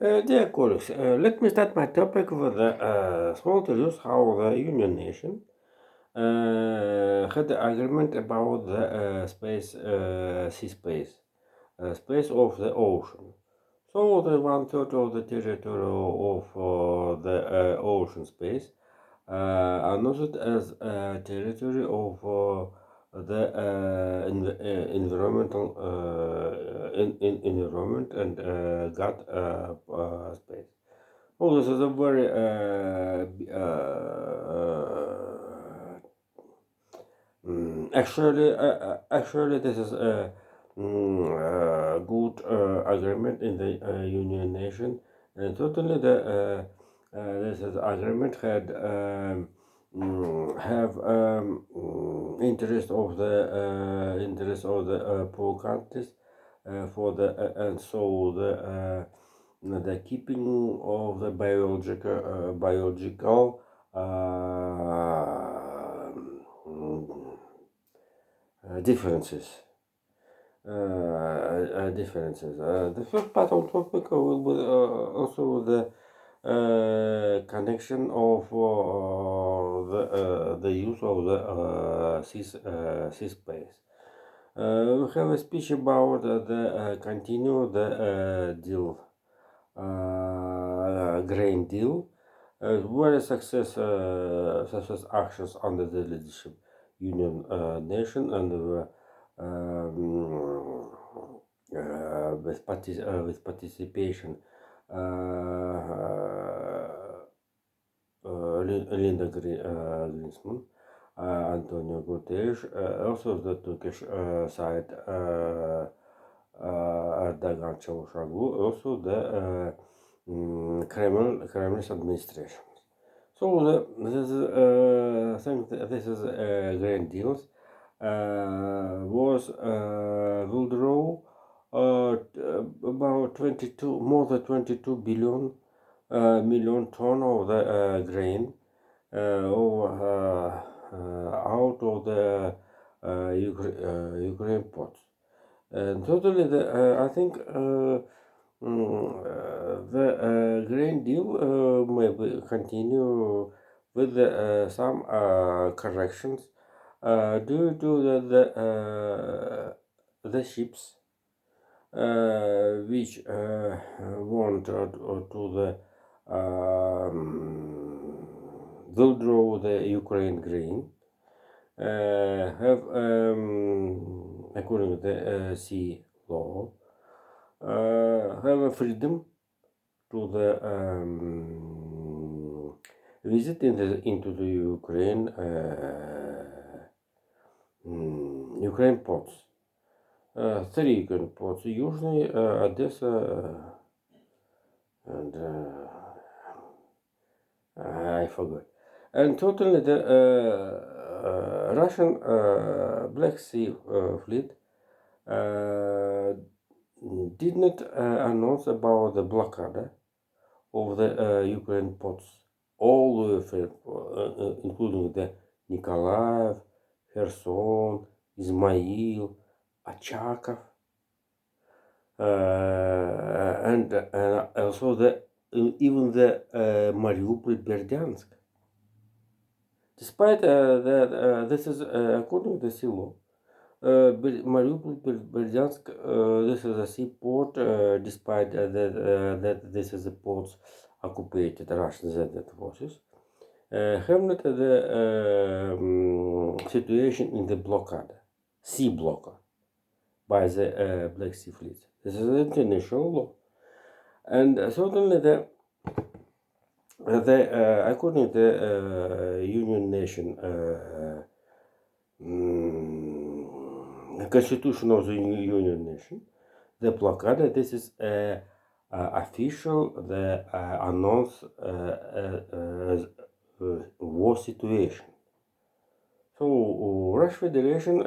Dear colleagues, let me start my topic with a small introduce how the Union Nation had the agreement about the sea space, space of the ocean. So the one third of the territory of the ocean space announced as territory of the environmental environment and got space. Oh, this is a very actually, this is a good agreement in the Union Nation, and certainly this is agreement had have interest of the poor countries for the and so the keeping of the biological differences. The first part of topic will be also the connection of the use of the sea space. We have a speech about the continue the deal, grain deal, very success actions under the leadership Union Nation and with participation Linda Greenspan, Antonio Guterres, also the Turkish side, Erdogan Çavuşoğlu, also the Kremlin's administration. So this is think that this is grand deals was will draw about 22 more than 22 billion million ton of the grain out of the Ukraine ports. And totally, I think the grain deal may continue with some corrections due to the ships which want to the withdraw the Ukraine grain have according to the sea law have a freedom to the visit into the Ukraine ports. Three Ukraine ports, usually Odessa and I forgot. And totally the Russian Black Sea fleet did not announce about the blockade of the Ukraine ports, all the including the Nikolaev, Kherson, Izmail, Achakov, and also even the Mariupol, Berdyansk. Despite that, this is according to the sea law. Mariupol, Berdyansk, this is a seaport, despite that this is a port occupied the Russian Zed forces, have not the situation in the blockade, sea blockade, by the Black Sea Fleet. This is international law. And certainly according to the Union Nation Constitution of the Union Nation, the blockade, this is official, the announced war situation. So Russian Federation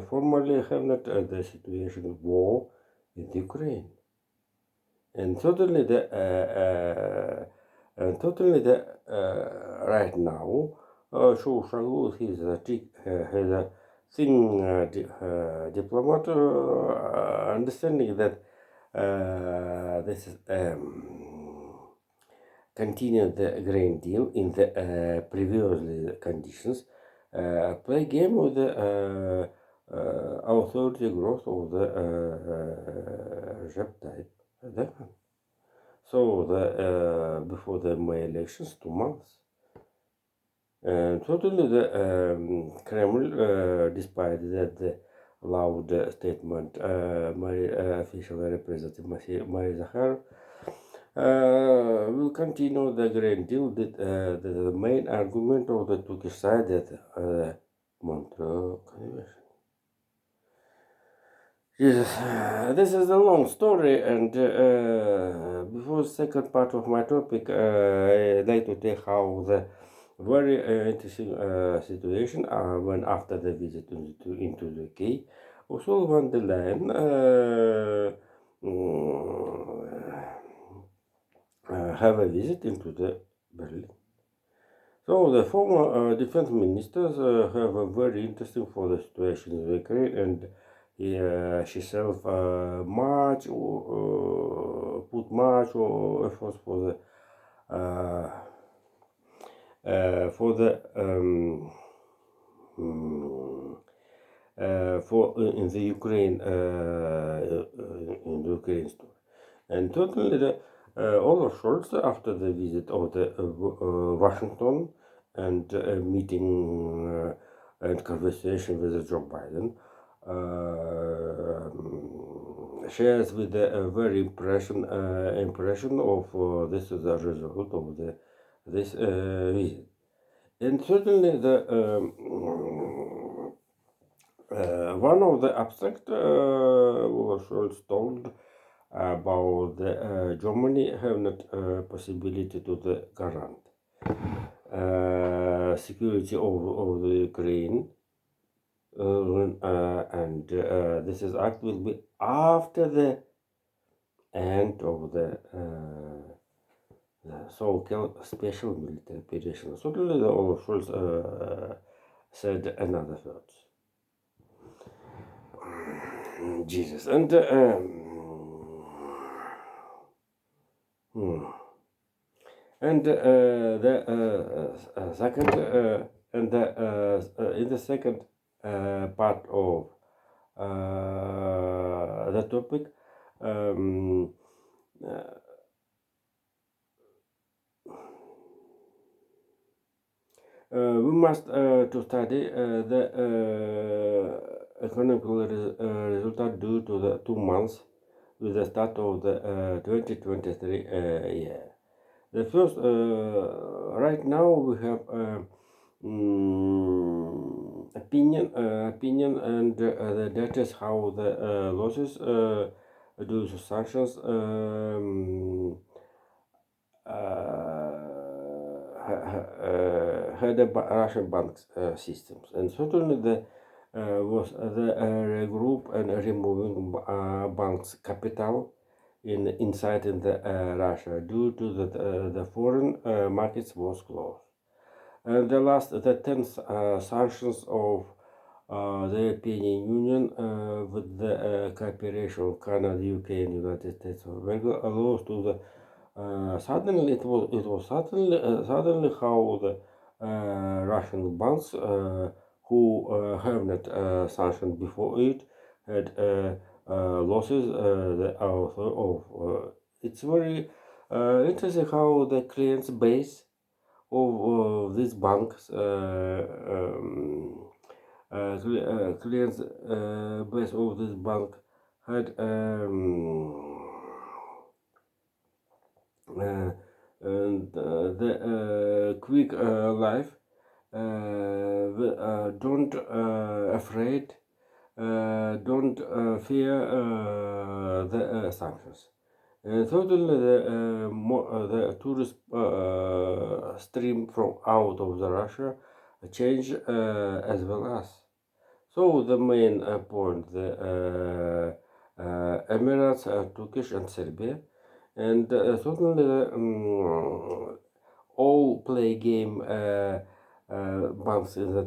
formally have not the situation of war in Ukraine, and totally right now, Shogul is a thing diplomat understanding that This is continue the grain deal in the previously conditions. Play game with the authority growth of the Recep Tayyip. So the before the May elections, 2 months. Totally, the Kremlin, despite that the loud statement, official representative Marie Zakharov will continue the Green Deal. The main argument of the Turkish side that Montreux Convention. Yes, this is a long story, and before the second part of my topic, I'd like to tell how the very interesting situation when after the visit into the UK, Ursula von der Leyen have a visit into the Berlin. So the former defense ministers have a very interesting for the situation in Ukraine, and she self put much efforts for the in the Ukraine story, and totally the Olaf Scholz after the visit of the Washington and meeting and conversation with Joe Biden shares with the very impression of this is the result of this visit, and certainly the one of the abstract Olaf Scholz told about the Germany have not possibility to the grant security of the Ukraine, and this is act will be after the end of the so-called special military operation. Certainly, the Olaf Scholz said another words. Jesus and. And the second and in the second part of the topic, we must to study the economic result due to the 2 months with the start of the 2023 year. The first, right now we have opinion, and the data is how the losses due to sanctions had a Russian bank systems, and certainly the was the regroup and removing banks capital inside in the Russia due to the foreign markets was closed. And the 10 sanctions of the European Union with the cooperation of Canada, UK, and United States of America allows to the suddenly it was suddenly how the Russian banks who have not sanctioned before it had losses it's very interesting how the clients base of these banks clients base of this bank had and the quick life don't afraid don't fear the sanctions. Totally the tourist stream from out of the Russia change as well as. So the main point, the Emirates, Turkish and Serbia, and certainly all play game banks in the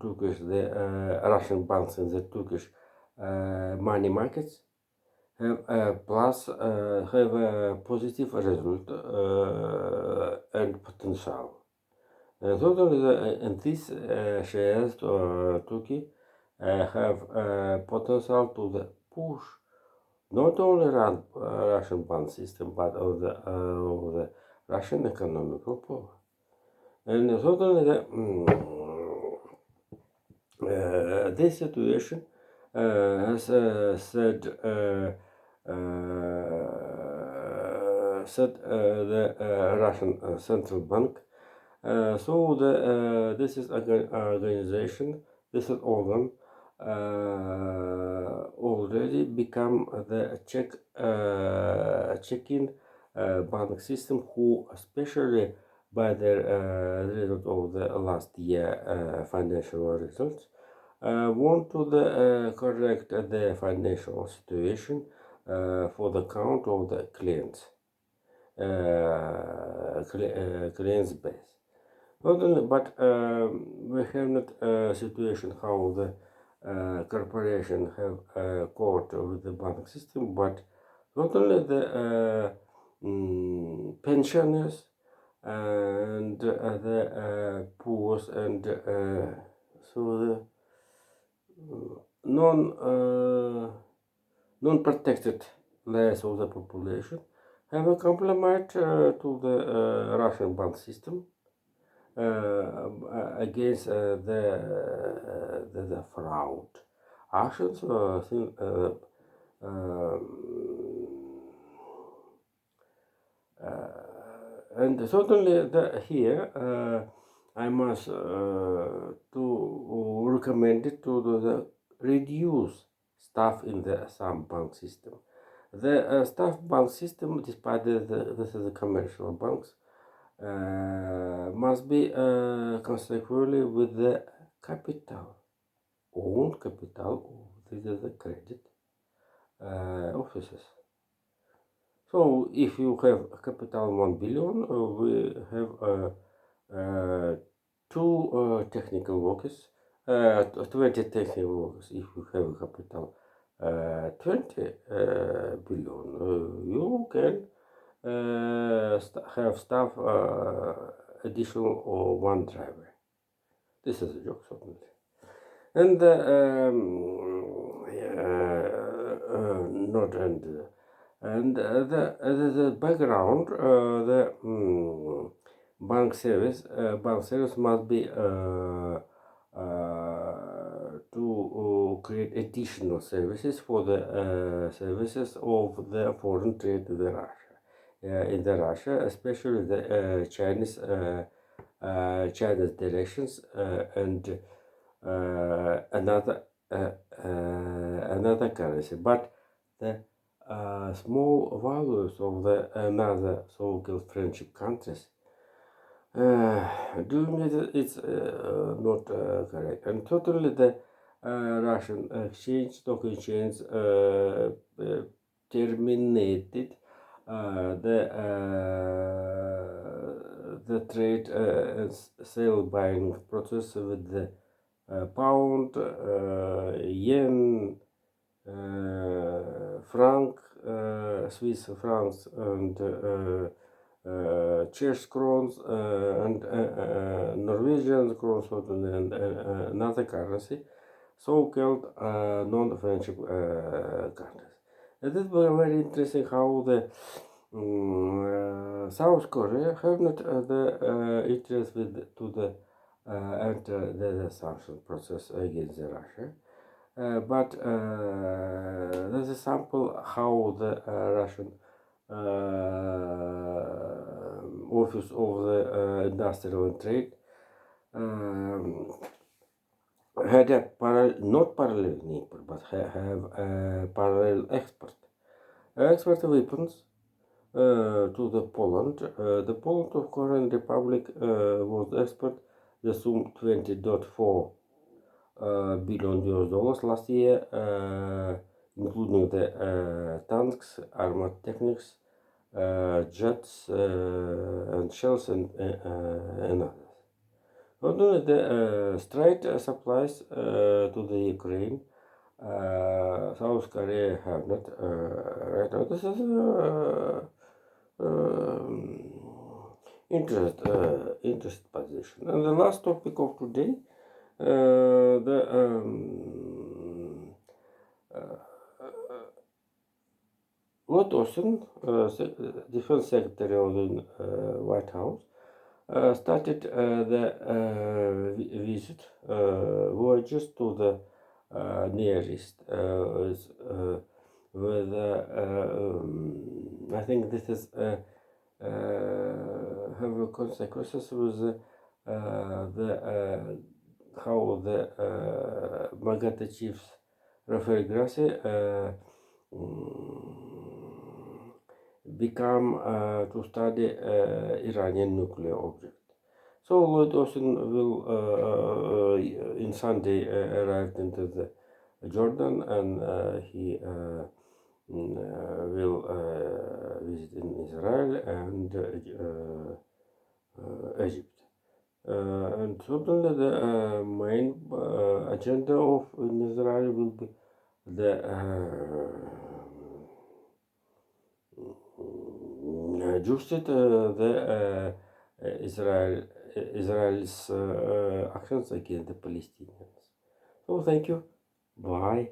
Turkish, the Russian banks in the Turkish money markets, have a positive result and potential. Totally, and these shares Turkey have potential to the push not only Russian bank system but of the Russian economical power. And totally, this situation has said the Russian central bank. So this is organization, this is organ already become the checking bank system, who especially by the result of the last year financial results want to correct the financial situation for the count of the clients clients base. Not only, but we have not a situation how the corporation have court with the bank system, but not only the pensioners and the poor and so the non-protected layers of the population have a complement to the Russian bank system against the fraud actions. And certainly here I must to recommend it to the reduce staff in the some bank system. The staff bank system, despite this is a commercial banks, must be consequently with the capital, own capital, this is the credit offices. So if you have a capital 1 billion, we have two technical workers, 20 technical workers. If you have a capital 20 billion, you can have staff additional or one driver. This is a joke, certainly. And not and the background, the bank service must be to create additional services for the services of the foreign trade to the Russia. In the Russia, especially the Chinese directions and another currency, but the small values of the another so-called friendship countries doing it's not correct, and totally the Russian stock exchange terminated the trade sale buying process with the pound, yen, franc, Swiss francs, and Czech crowns, and Norwegian crowns, and another currency, so-called non-friendship countries. It is very interesting how the South Korea have not the interest to the enter the sanction process against Russia. But there's a sample how the Russian Office of the Industrial and Trade had a not parallel import, but have a parallel export weapons to the Poland. The Poland of Korean Republic was export the sum 20.4 billion US dollars last year, including the tanks, armored techniques, jets, and shells, and others. Not only the straight supplies to the Ukraine South Korea have not right now. This is interest position. And the last topic of today, the Lord Austin, Defense Secretary of the White House, started the visit voyages to the Near East. With I think this is have consequences with the how the Magata chiefs Rafael Grassi become to study Iranian nuclear object. So Lloyd Austin will in Sunday arrived into the Jordan, and he will visit in Israel and Egypt. And certainly the main agenda of in Israel will be the justify the Israel's actions against the Palestinians. So thank you. Bye.